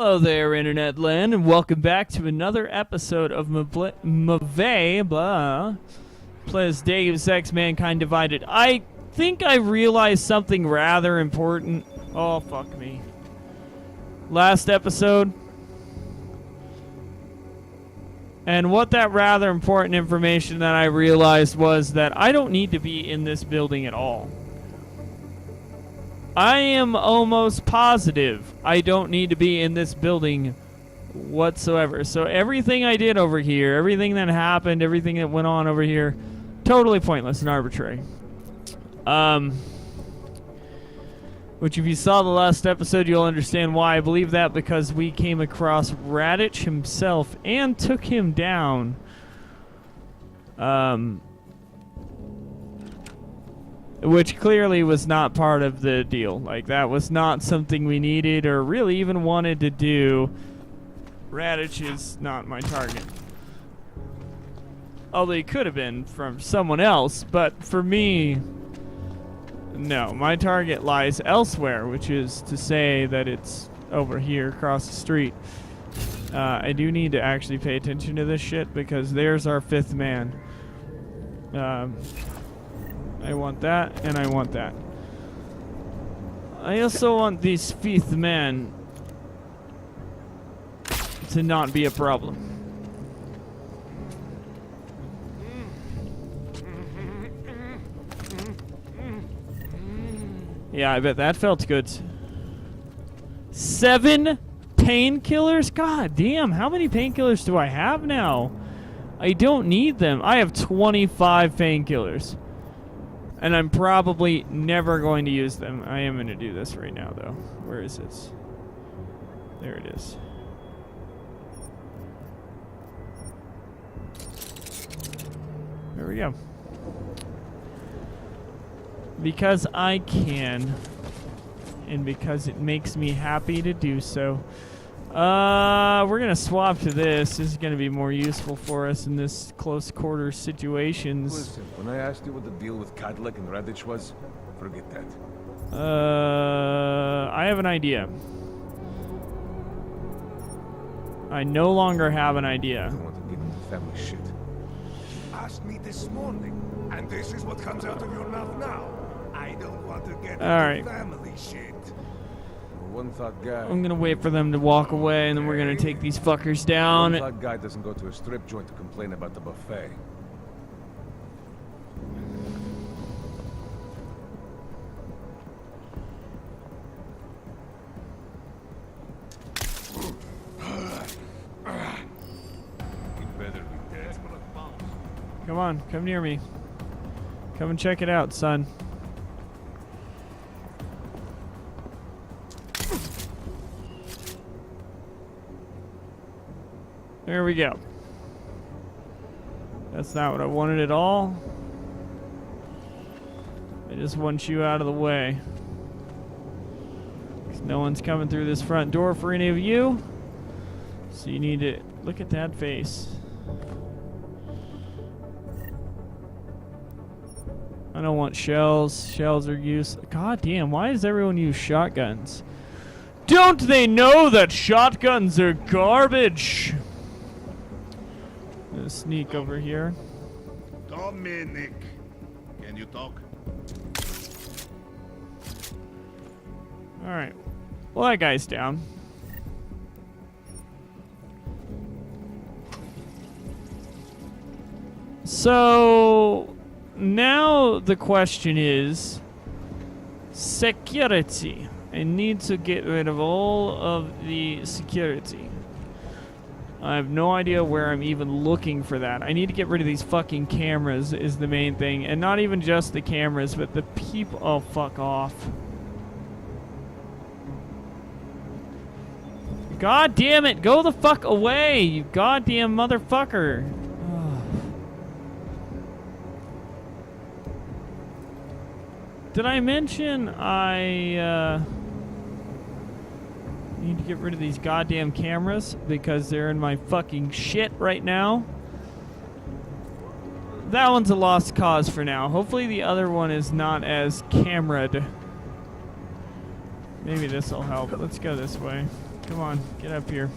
Hello there, Internet Land, and welcome back to another episode of Mave, blah, plays Deus Ex Mankind Divided. I think I realized something rather important. Oh, fuck me. Last episode. And what that rather important information that I realized was that I don't need to be in this building at all. I am almost positive I don't need to be in this building whatsoever. So everything I did over here, everything that happened, everything that went on over here, totally pointless and arbitrary. Which if you saw the last episode, you'll understand why I believe that, because we came across Raditch himself and took him down. Which clearly was not part of the deal. Like, that was not something we needed or really even wanted to do. Raditch is not my target. Although he could have been from someone else, but for me, no. My target lies elsewhere, which is to say that it's over here across the street. I do need to actually pay attention to this shit because there's our fifth man. I want that, and I want that. I also want this fifth man to not be a problem. Yeah, I bet that felt good. 7 painkillers? God damn, how many painkillers do I have now? I don't need them. I have 25 painkillers. And I'm probably never going to use them. I am going to do this right now, though. Where is this? There it is. There we go. Because I can. And because it makes me happy to do so. We're going to swap to this. This is going to be more useful for us in this close quarter situations. Listen, when I asked you what the deal with Cadillac and Raditch was, forget that. I have an idea. I no longer have an idea. I don't want to get into family shit. Asked me this morning, and this is what comes out of your mouth now. I don't want to get Alright. into family shit. One thought guy. I'm gonna wait for them to walk away, and then we're gonna take these fuckers down. One thought guy doesn't go to a strip joint to complain about the buffet. You better be dead. Come on, come near me. Come and check it out, son. There we go. That's not what I wanted at all. I just want you out of the way. 'Cause no one's coming through this front door for any of you. So you need to look at that face. I don't want shells. Shells are useless. God damn, why does everyone use shotguns? Don't they know that shotguns are garbage? Gonna sneak over here. Dominic, can you talk? Alright. Well, that guy's down. So, now the question is security. I need to get rid of all of the security. I have no idea where I'm even looking for that. I need to get rid of these fucking cameras is the main thing. And not even just the cameras, but the people. Oh, fuck off. God damn it. Go the fuck away, you goddamn motherfucker. Did I mention I need to get rid of these goddamn cameras because they're in my fucking shit right now? That one's a lost cause for now. Hopefully the other one is not as camera'd. Maybe this will help. Let's go this way. Come on, get up here.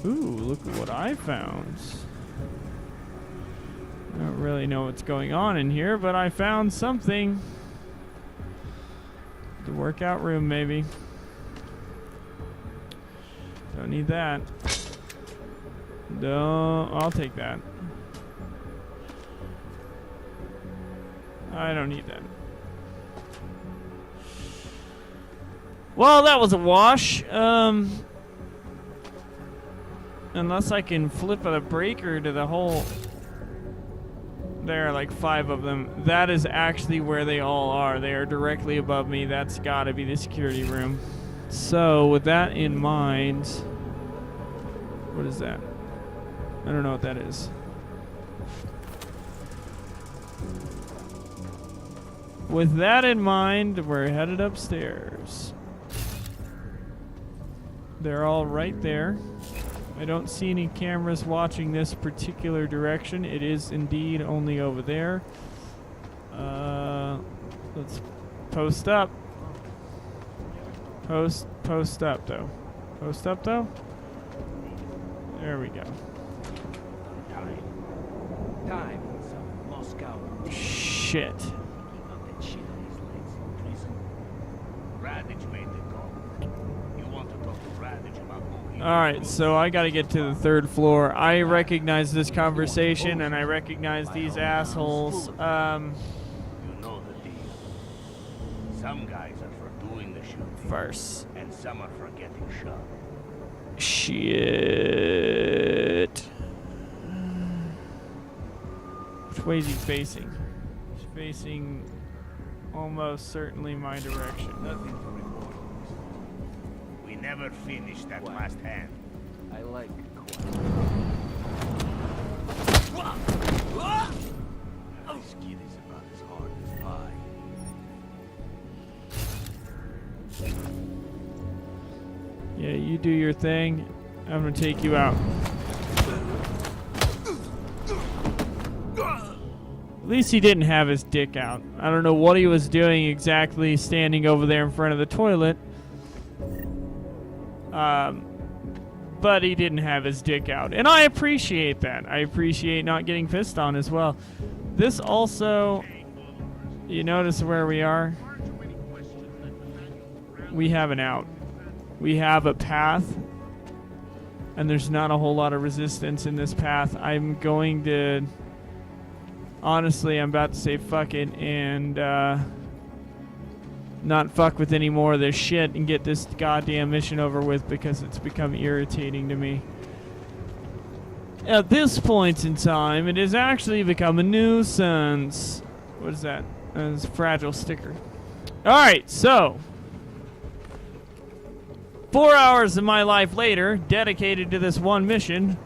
Ooh, look at what I found. I don't really know what's going on in here, but I found something. The workout room, maybe. Don't need that. No, I'll take that. I don't need that. Well, that was a wash. Unless I can flip a breaker to the hole. There are like 5 of them. That is actually where they all are. They are directly above me. That's gotta be the security room. So, with that in mind... What is that? I don't know what that is. With that in mind, we're headed upstairs. They're all right there. I don't see any cameras watching this particular direction. It is indeed only over there. Let's post up. Post up though. Post up though. There we go. Time. Moscow. Shit. Alright, so I gotta get to the 3rd floor. I recognize this conversation and I recognize these assholes. You know the deal. Some guys are for doing the shooting. Farce. And some are for getting shot. Shit. Which way is he facing? He's facing almost certainly my direction. Nothing to report. We never finished that last hand. I like This kid is about as hard as pie. Yeah, you do your thing. I'm gonna take you out. At least he didn't have his dick out. I don't know what he was doing exactly standing over there in front of the toilet. But he didn't have his dick out. And I appreciate that. I appreciate not getting pissed on as well. This also... You notice where we are? We have an out. We have a path. And there's not a whole lot of resistance in this path. I'm going to... Honestly, I'm about to say fuck it and not fuck with any more of this shit and get this goddamn mission over with because it's become irritating to me. At this point in time, it has actually become a nuisance. What is that? It's a fragile sticker. Alright, so 4 hours of my life later, dedicated to this one mission,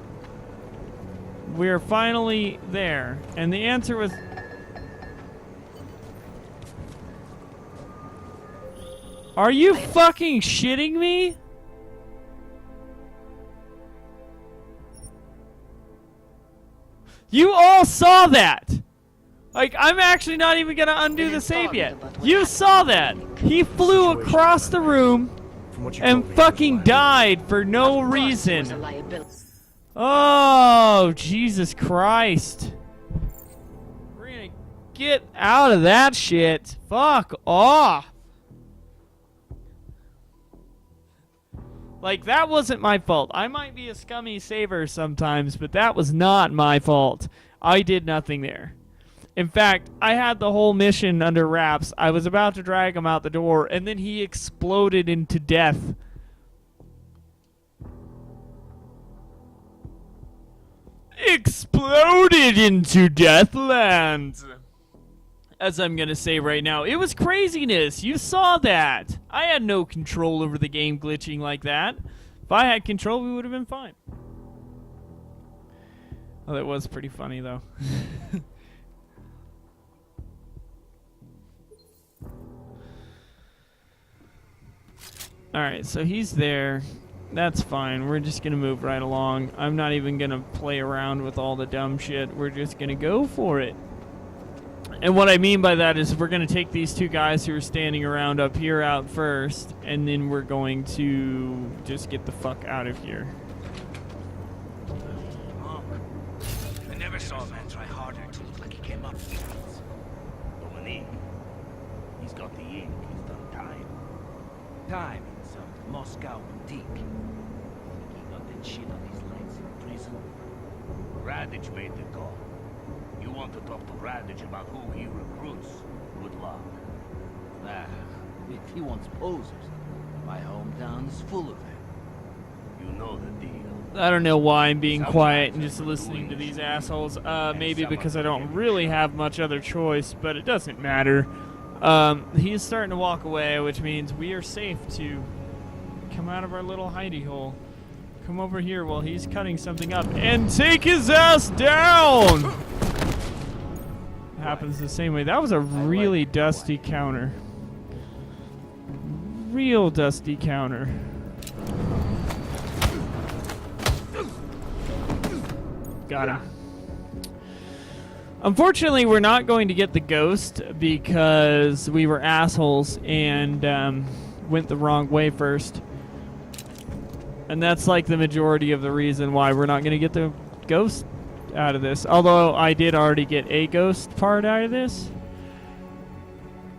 we're finally there. And the answer was... Are you fucking shitting me? You all saw that! Like, I'm actually not even gonna undo the save yet. You saw that! He flew across the room and fucking died for no reason. Oh, Jesus Christ. We're gonna get out of that shit. Fuck off. Like, that wasn't my fault. I might be a scummy saver sometimes, but that was not my fault. I did nothing there. In fact, I had the whole mission under wraps. I was about to drag him out the door, and then he exploded into death. Exploded into Deathland! As I'm gonna say right now, it was craziness. You saw that. I had no control over the game glitching like that. If I had control, we would have been fine. Oh, that was pretty funny, though. Alright, so he's there. That's fine. We're just gonna move right along. I'm not even gonna play around with all the dumb shit. We're just gonna go for it. And what I mean by that is we're going to take these two guys who are standing around up here out first, and then we're going to just get the fuck out of here. I never saw a man try harder to look like he came up. Dominique, he's got the ink. He's done time. Time in some Moscow boutique. Think he got that shit on his legs in prison? Radich made the call. You want to talk to Radich about who he recruits? Good luck. Ah, if he wants posers, my hometown is full of them. You know the deal. I don't know why I'm being quiet and just listening to these assholes. Maybe because I don't really have much other choice, but it doesn't matter. He's starting to walk away, which means we are safe to come out of our little hidey hole. Come over here while he's cutting something up and take his ass down! Happens the same way. That was a really dusty counter. Real dusty counter. Got him. Unfortunately, we're not going to get the ghost because we were assholes and went the wrong way first. And that's like the majority of the reason why we're not going to get the ghost out of this. Although I did already get a ghost part out of this.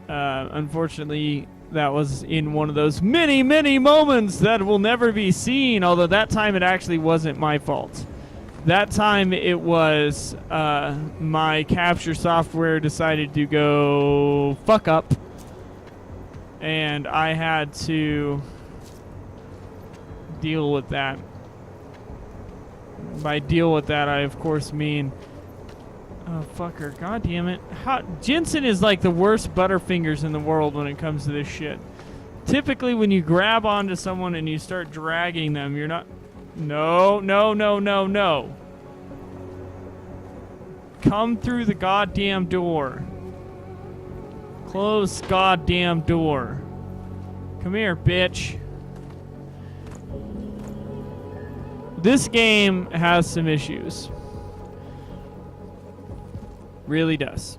Unfortunately, that was in one of those many, many moments that will never be seen. Although that time it actually wasn't my fault. That time it was my capture software decided to go fuck up. And I had to deal with that. By deal with that, I of course mean... Oh, fucker. God damn it. Jensen is like the worst butterfingers in the world when it comes to this shit. Typically, when you grab onto someone and you start dragging them, you're not... No, no, no, no, no. Come through the goddamn door. Close goddamn door. Come here, bitch. This game has some issues. Really does.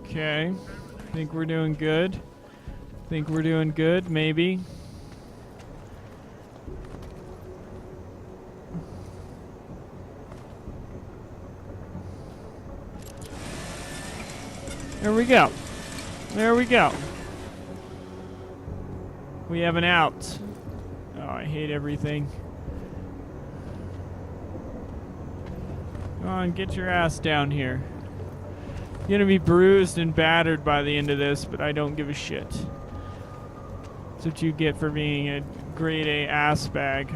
Okay. Think we're doing good. Think we're doing good, maybe. There we go. There we go. We have an out. Oh, I hate everything. Come on, get your ass down here. You're gonna be bruised and battered by the end of this, but I don't give a shit. That's what you get for being a grade A ass bag.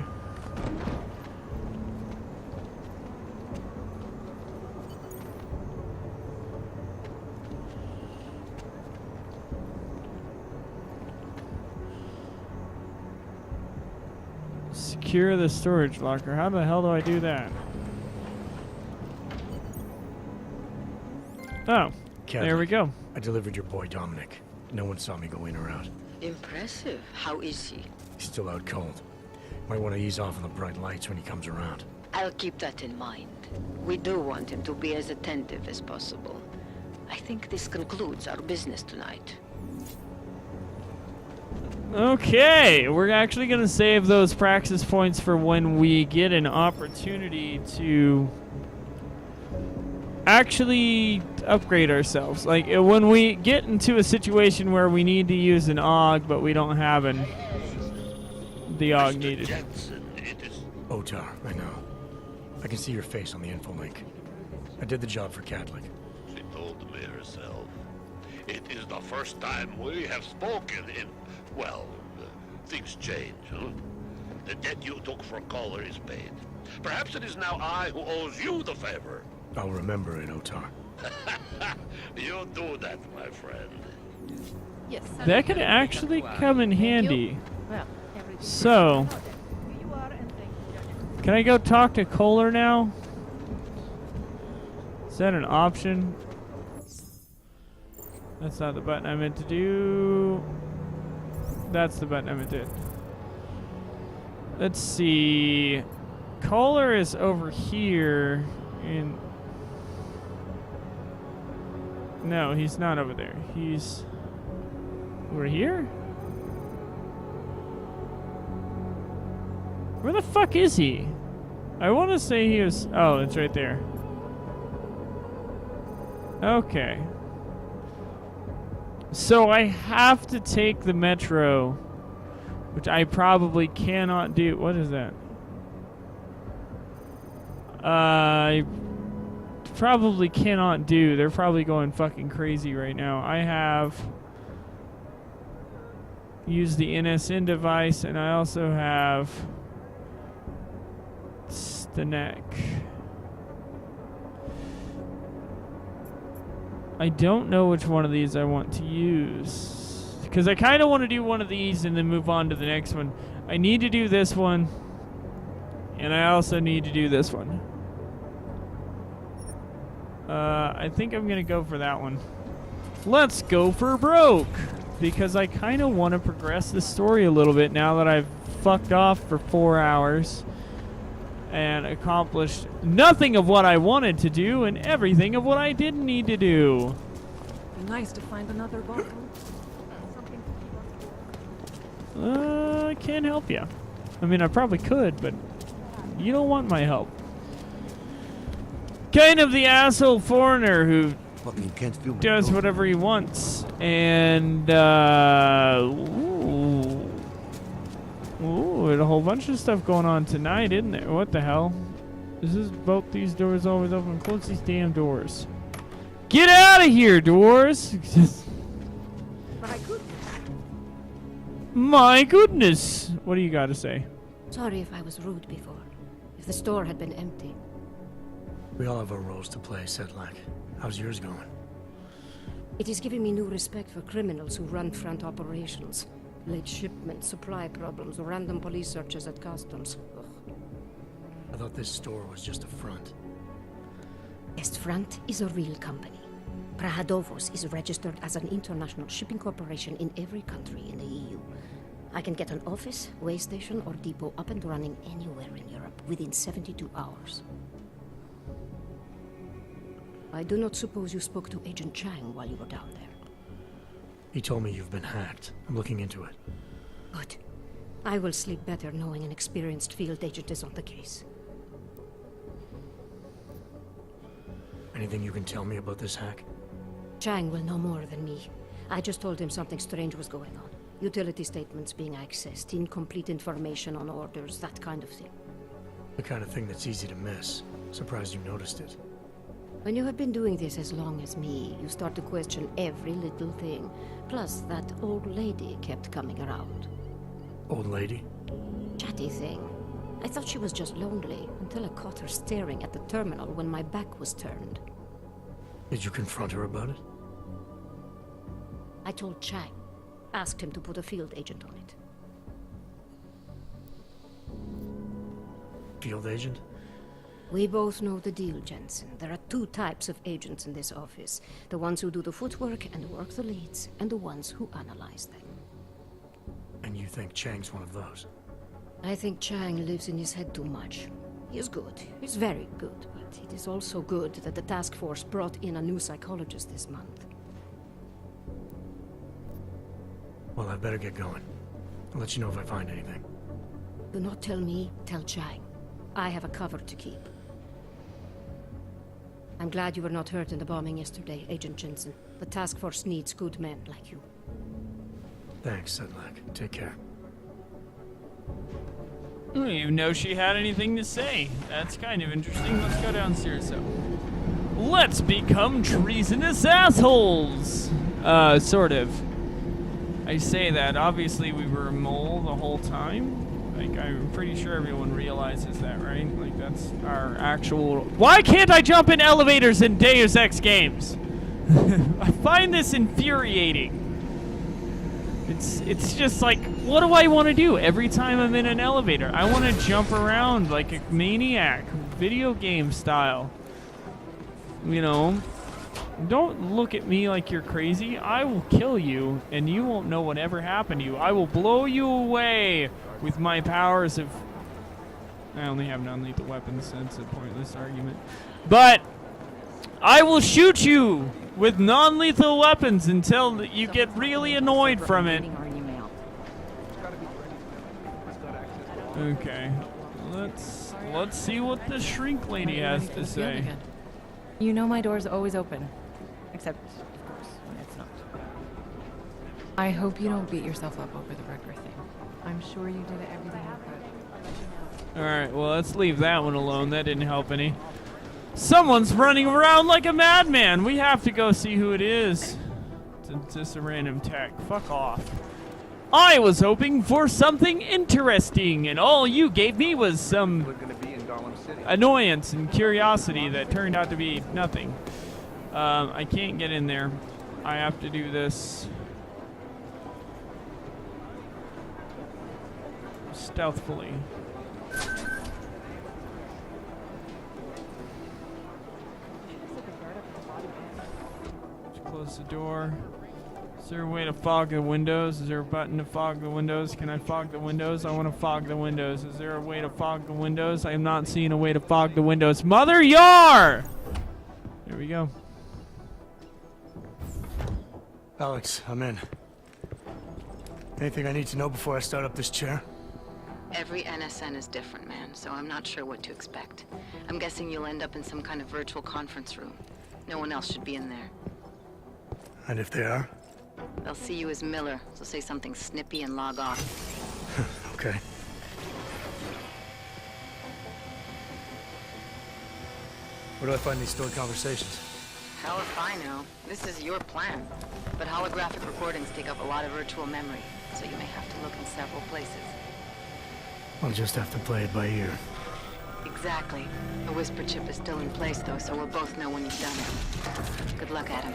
Secure the storage locker. How the hell do I do that? Oh, there we go. I delivered your boy Dominic. No one saw me go in or out. Impressive. How is he? He's still out cold. Might want to ease off on the bright lights when he comes around. I'll keep that in mind. We do want him to be as attentive as possible. I think this concludes our business tonight. Okay, we're actually going to save those praxis points for when we get an opportunity to actually upgrade ourselves. Like when we get into a situation where we need to use an AUG, but we don't have the AUG needed. Jensen, it is... Otar, I know. I can see your face on the info link. I did the job for Catholic. She told me herself. It is the first time we have spoken in... Well, things change, huh? The debt you took for Caller is paid. Perhaps it is now I who owes you the favor. I'll remember it, Otar. You do that, my friend. Yes, That could actually come in handy. So, can I go talk to Kohler now? Is that an option? That's not the button I meant to do. That's the button I meant to do. Let's see. Kohler is over here. No, he's not over there. He's over here? Where the fuck is he? I want to say he was... Oh, it's right there. Okay. So I have to take the metro, which I probably cannot do. What is that? I probably cannot do. They're probably going fucking crazy right now. I have used the NSN device, and I also have the neck. I don't know which one of these I want to use, because I kind of want to do one of these and then move on to the next one. I need to do this one, and I also need to do this one. I think I'm going to go for that one. Let's go for broke, because I kind of want to progress the story a little bit now that I've fucked off for 4 hours and accomplished nothing of what I wanted to do and everything of what I didn't need to do. Nice to find another bottle. Something to keep us I can't help you. I mean, I probably could, but you don't want my help. Kind of the asshole foreigner who Fucking can't feel my does nose. whatever he wants. And, Ooh, a whole bunch of stuff going on tonight, isn't there? What the hell? Is this both these doors always open? Close these damn doors. Get out of here, doors! My goodness. My goodness! What do you got to say? Sorry if I was rude before. If the store had been empty. We all have our roles to play, Sedlak. How's yours going? It is giving me new respect for criminals who run front operations. Late shipments, supply problems, random police searches at customs. Ugh. I thought this store was just a front. Est Front is a real company. Prahadovos is registered as an international shipping corporation in every country in the EU. I can get an office, way station, or depot up and running anywhere in Europe within 72 hours. I do not suppose you spoke to Agent Chang while you were down there. He told me you've been hacked. I'm looking into it. Good. I will sleep better knowing an experienced field agent is on the case. Anything you can tell me about this hack? Chang will know more than me. I just told him something strange was going on. Utility statements being accessed, incomplete information on orders, that kind of thing. The kind of thing that's easy to miss. Surprised you noticed it. When you have been doing this as long as me, you start to question every little thing. Plus, that old lady kept coming around. Old lady? Chatty thing. I thought she was just lonely, until I caught her staring at the terminal when my back was turned. Did you confront her about it? I told Chang. Asked him to put a field agent on it. Field agent? We both know the deal, Jensen. There are two types of agents in this office. The ones who do the footwork and work the leads, and the ones who analyze them. And you think Chang's one of those? I think Chang lives in his head too much. He is good. He's very good, but it is also good that the task force brought in a new psychologist this month. Well, I'd better get going. I'll let you know if I find anything. Do not tell me, tell Chang. I have a cover to keep. I'm glad you were not hurt in the bombing yesterday, Agent Jensen. The task force needs good men like you. Thanks, Sedlak. Take care. I don't even know she had anything to say. That's kind of interesting. Let's go downstairs, though. Let's become treasonous assholes! Sort of. I say that. Obviously, we were a mole the whole time. Like, I'm pretty sure everyone realizes that, right? Like, that's our actual... Why can't I jump in elevators in Deus Ex games? I find this infuriating. It's just like, what do I want to do every time I'm in an elevator? I want to jump around like a maniac, video game style. You know? Don't look at me like you're crazy. I will kill you, and you won't know what ever happened to you. I will blow you away with my powers of I only have non-lethal weapons, so it's a pointless argument. But I will shoot you with non-lethal weapons until you get really annoyed from it. Okay, let's see what the shrink lady has to say. You know my door's always open, except of course when it's not. I hope you don't beat yourself up over the wrecker thing. I'm sure you did everything you could. Alright, well, let's leave that one alone. That didn't help any. Someone's running around like a madman. We have to go see who it is. It's just a random tech. Fuck off. I was hoping for something interesting, and all you gave me was some annoyance and curiosity that turned out to be nothing. I can't get in there. I have to do this stealthily. Let's close the door. Is there a way to fog the windows? Is there a button to fog the windows? Can I fog the windows? I want to fog the windows. Is there a way to fog the windows? I am not seeing a way to fog the windows. Mother Yar! There we go. Alex, I'm in. Anything I need to know before I start up this chair? Every NSN is different, man, so I'm not sure what to expect. I'm guessing you'll end up in some kind of virtual conference room. No one else should be in there. And if they are? They'll see you as Miller, so say something snippy and log off. Okay. Where do I find these stored conversations? Hell if I know. This is your plan. But holographic recordings take up a lot of virtual memory, so you may have to look in several places. I'll just have to play it by ear. Exactly. The whisper chip is still in place, though, so we'll both know when you've done it. Good luck, Adam.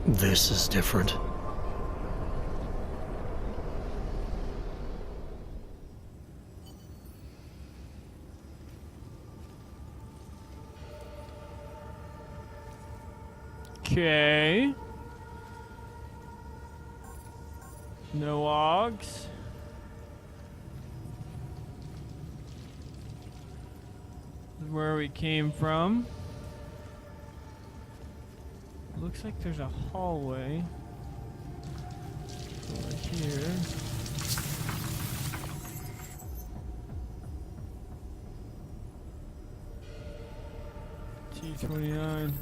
This is different. Okay. No logs. Where we came from. Looks like there's a hallway over here. T-29.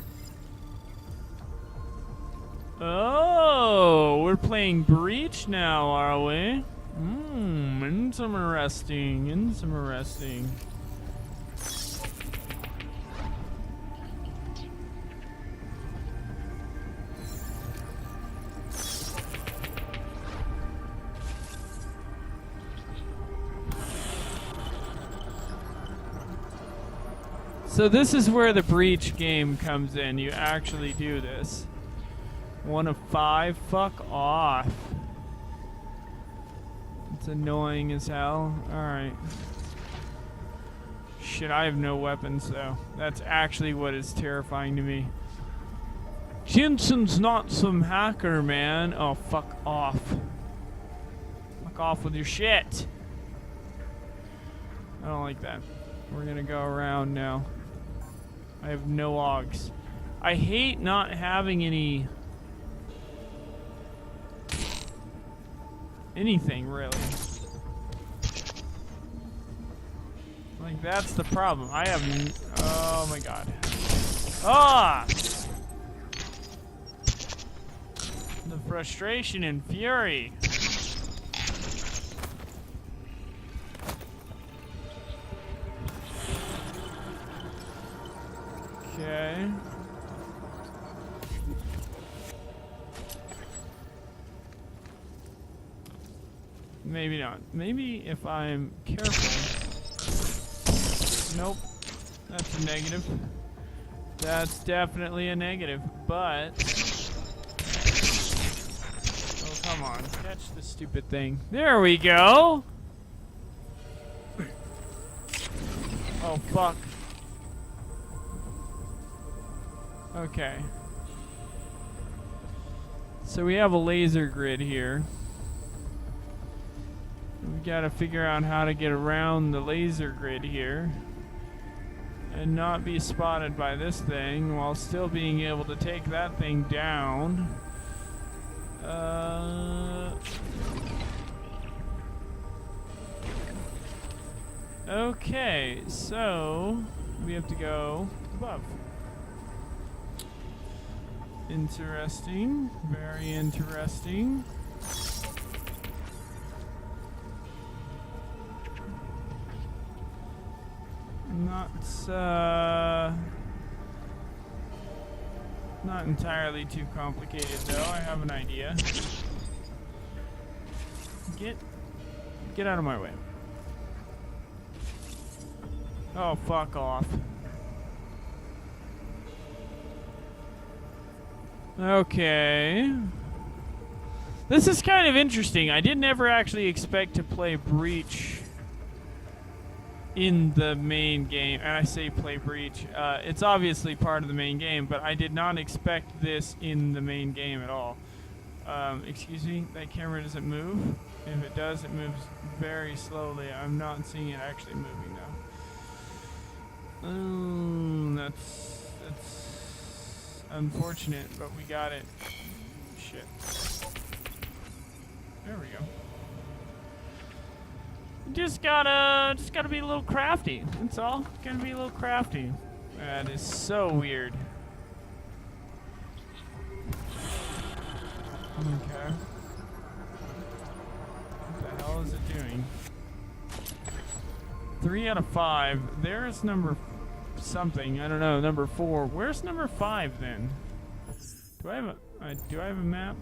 Oh, we're playing Breach now, are we? Interesting. So this is where the Breach game comes in. You actually do this. 1 of 5? Fuck off. It's annoying as hell. Alright. Shit, I have no weapons though. That's actually what is terrifying to me. Jensen's not some hacker, man. Oh, fuck off. Fuck off with your shit. I don't like that. We're gonna go around now. I have no logs. I hate not having anything really. Like that's the problem. I have oh my god. Ah! The frustration and fury. Okay. Maybe not. Maybe if I'm careful. Nope. That's a negative. That's definitely a negative, but... Oh, come on. Catch the stupid thing. There we go! Oh, fuck. Okay. So we have a laser grid here. We gotta figure out how to get around the laser grid here and not be spotted by this thing while still being able to take that thing down. Okay, so we have to go above. Interesting, very interesting. Not entirely too complicated though. I have an idea. Get out of my way. Oh, fuck off. Okay. This is kind of interesting. I didn't ever actually expect to play Breach in the main game. And I say play Breach. It's obviously part of the main game, but I did not expect this in the main game at all. Excuse me, that camera doesn't move. If it does, it moves very slowly. I'm not seeing it actually moving now. That's unfortunate, but we got it. Shit. There we go. Just gotta be a little crafty. That's all. Gotta be a little crafty. That is so weird. Okay. What the hell is it doing? 3 out of 5. There's number something. I don't know. Number 4. Where's number 5 then? Do I have a map?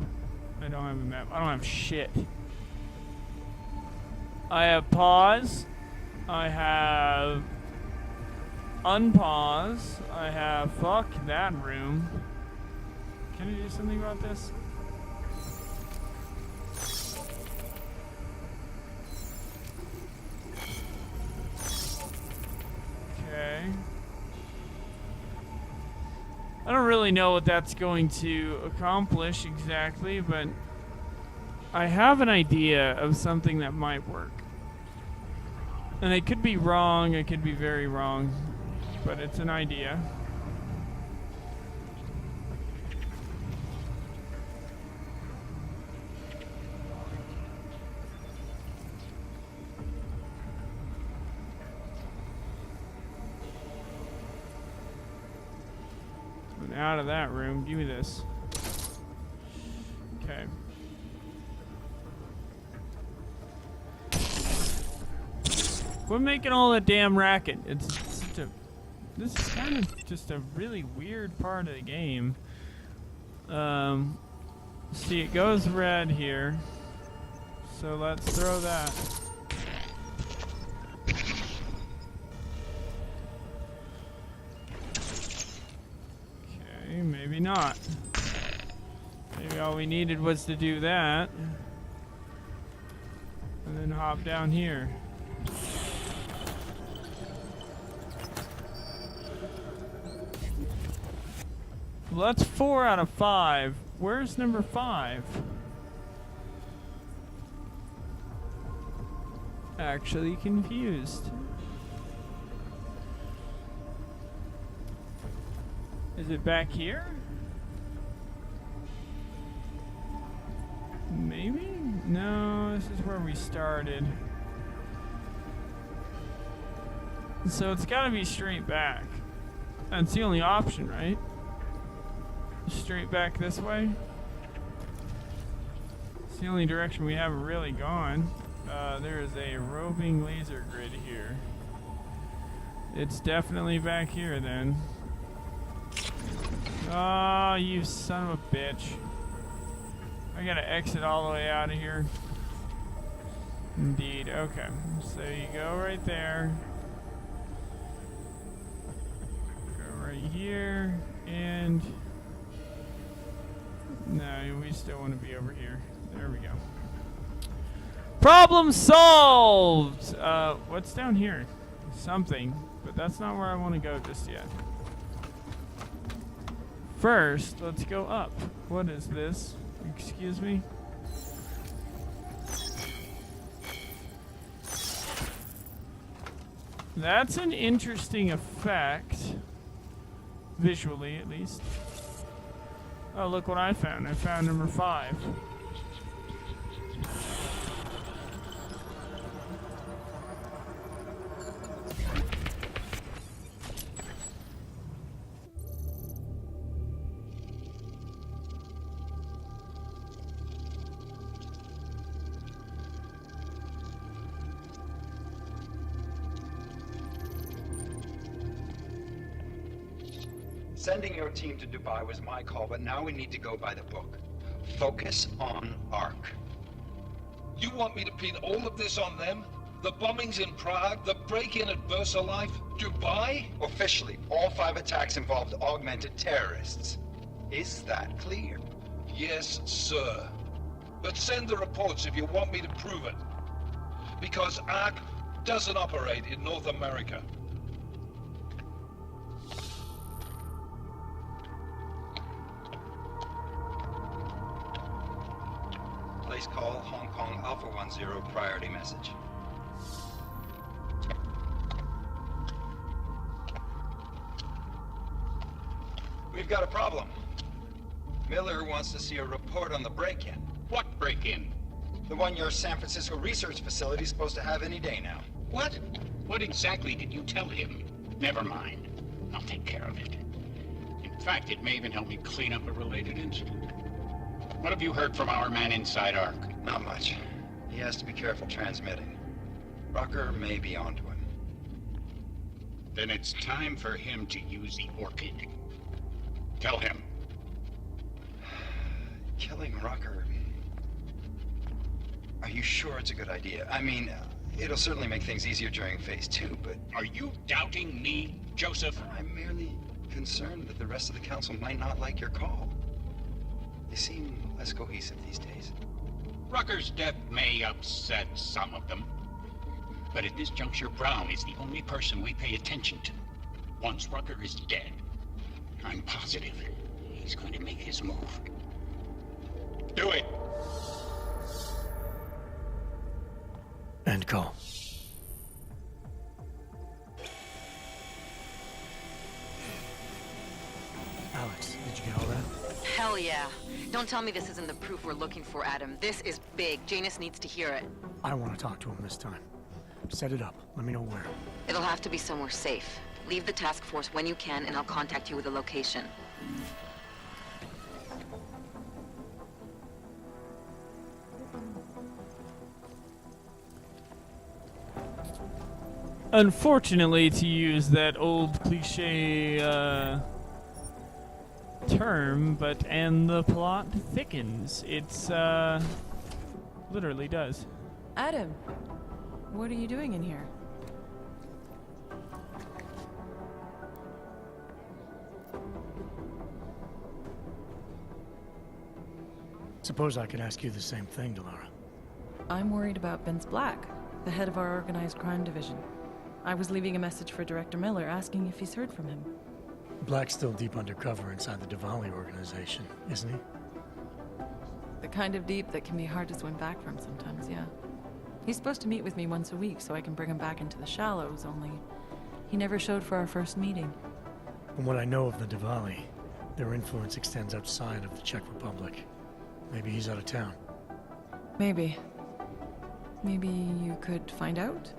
I don't have a map. I don't have shit. I have pause. I have unpause. I have fuck that room. Can I do something about this? Okay. I don't really know what that's going to accomplish exactly, but I have an idea of something that might work. And I could be wrong, I could be very wrong, but it's an idea. And out of that room, give me this. Okay. Quit making all that damn racket. It's such a. This is kind of just a really weird part of the game. See, it goes red here. So let's throw that. Okay, maybe not. Maybe all we needed was to do that. And then hop down here. Well, that's 4 out of 5. Where's number 5? Actually confused. Is it back here? Maybe? No, this is where we started. So it's gotta be straight back. That's the only option, right? Straight back this way. It's the only direction we haven't really gone. There is a roving laser grid here. It's definitely back here then. Oh, you son of a bitch. I gotta exit all the way out of here. Indeed, okay. So you go right there. Go right here, and no, we still want to be over here. There we go. Problem solved! What's down here? Something. but that's not where I want to go just yet. First, let's go up. What is this? Excuse me? That's an interesting effect. Visually, at least. Oh, look what I found. I found number 5. Sending your team to Dubai was my call, but now we need to go by the book. Focus on Ark. You want me to pin all of this on them? The bombings in Prague, the break-in at VersaLife, Dubai? Officially, all 5 attacks involved augmented terrorists. Is that clear? Yes, sir. But send the reports if you want me to prove it. Because Ark doesn't operate in North America. Place call Hong Kong Alpha 10 priority message. We've got a problem. Miller wants to see a report on the break-in. What break-in? The one your San Francisco research facility is supposed to have any day now. What? What exactly did you tell him? Never mind. I'll take care of it. In fact, it may even help me clean up a related incident. What have you heard from our man inside Ark? Not much. He has to be careful transmitting. Rucker may be onto him. Then it's time for him to use the Orchid. Tell him. Killing Rucker... Are you sure it's a good idea? I mean, it'll certainly make things easier during Phase 2, but... Are you doubting me, Joseph? I'm merely concerned that the rest of the Council might not like your call. They seem less cohesive these days. Rucker's death may upset some of them. But at this juncture, Brown is the only person we pay attention to. Once Rucker is dead, I'm positive he's going to make his move. Do it! End call. Alex, did you get all that? Hell yeah. Don't tell me this isn't the proof we're looking for, Adam. This is big. Janus needs to hear it. I want to talk to him this time. Set it up. Let me know where. It'll have to be somewhere safe. Leave the task force when you can, and I'll contact you with a location. Unfortunately, to use that old cliche term, and the plot thickens. It's literally does. Adam, what are you doing in here? Suppose I could ask you the same thing, Delara. I'm worried about Vince Black, the head of our organized crime division. I was leaving a message for Director Miller asking if he's heard from him. Black's still deep undercover inside the Davin organization, isn't he? The kind of deep that can be hard to swim back from sometimes, yeah. He's supposed to meet with me once a week so I can bring him back into the shallows, only he never showed for our first meeting. From what I know of the Diwali, their influence extends outside of the Czech Republic. Maybe he's out of town. Maybe. Maybe you could find out?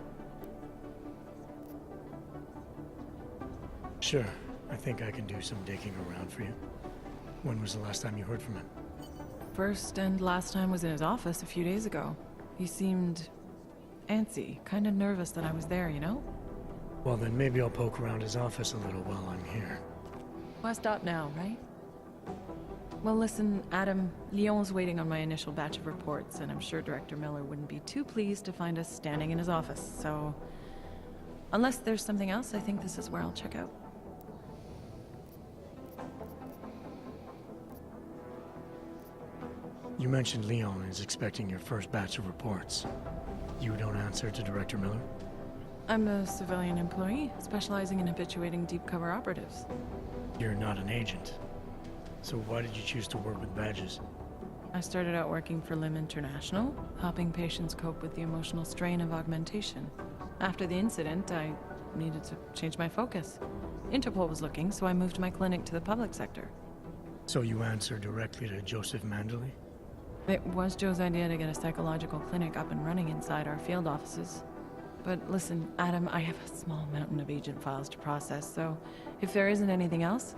Sure. I think I can do some digging around for you. When was the last time you heard from him? First and last time was in his office a few days ago. He seemed antsy, kind of nervous that I was there, you know? Well, then maybe I'll poke around his office a little while I'm here. Why stop now, right? Well, listen, Adam, Lyon's waiting on my initial batch of reports, and I'm sure Director Miller wouldn't be too pleased to find us standing in his office, so... Unless there's something else, I think this is where I'll check out. You mentioned Leon is expecting your first batch of reports. You don't answer to Director Miller? I'm a civilian employee, specializing in habituating deep cover operatives. You're not an agent. So why did you choose to work with badges? I started out working for Lim International, helping patients cope with the emotional strain of augmentation. After the incident, I needed to change my focus. Interpol was looking, so I moved my clinic to the public sector. So you answer directly to Joseph Manderley? It was Joe's idea to get a psychological clinic up and running inside our field offices. But listen, Adam, I have a small mountain of agent files to process, so if there isn't anything else...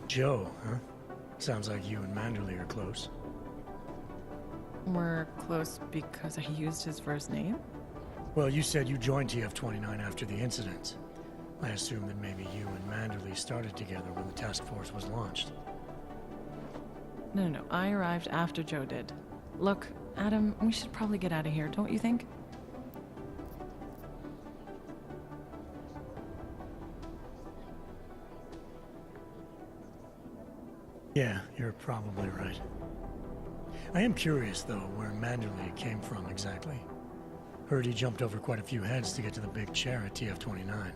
Joe, huh? Sounds like you and Manderley are close. We're close because I used his first name? Well, you said you joined TF-29 after the incident. I assume that maybe you and Manderley started together when the task force was launched. No, I arrived after Joe did. Look, Adam, we should probably get out of here, don't you think? Yeah, you're probably right. I am curious, though, where Manderley came from exactly. Heard he jumped over quite a few heads to get to the big chair at TF-29.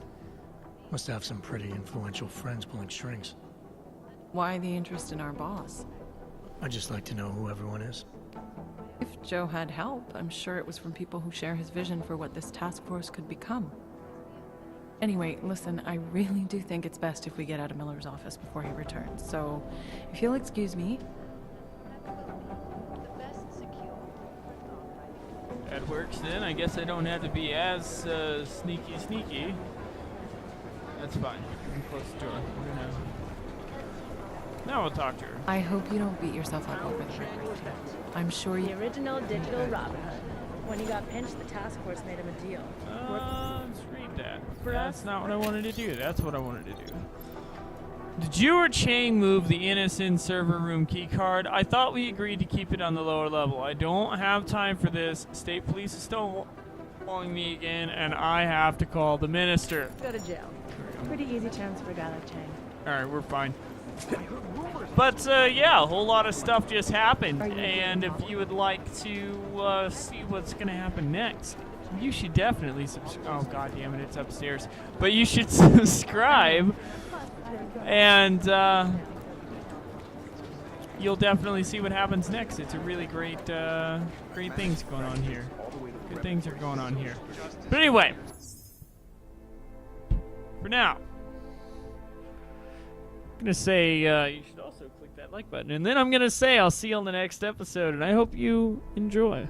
Must have some pretty influential friends pulling strings. Why the interest in our boss? I'd just like to know who everyone is. If Joe had help, I'm sure it was from people who share his vision for what this task force could become. Anyway, listen, I really do think it's best if we get out of Miller's office before he returns, so if you'll excuse me... That works then. I guess I don't have to be as sneaky. That's fine. I'm close to her. We're gonna... Now we'll talk to her. I hope you don't beat yourself up over the record. I'm sure you... The original digital Robin Hood. When he got pinched, the task force made him a deal. Let's read that. For That's us? not what I wanted to do. That's what I wanted to do. Did you or Chang move the innocent server room keycard? I thought we agreed to keep it on the lower level. I don't have time for this. State police is stonewalling me again, and I have to call the minister. Go to jail. Pretty easy chance for a guy like Chang. Alright, we're fine. But, yeah, a whole lot of stuff just happened, and if you would like to see what's going to happen next, you should definitely subscribe. Oh, god damn it, it's upstairs. But you should subscribe, and you'll definitely see what happens next. It's a really great, great things going on here. Good things are going on here. But anyway, for now, I'm going to say you should also click that like button. And then I'm going to say I'll see you on the next episode, and I hope you enjoy.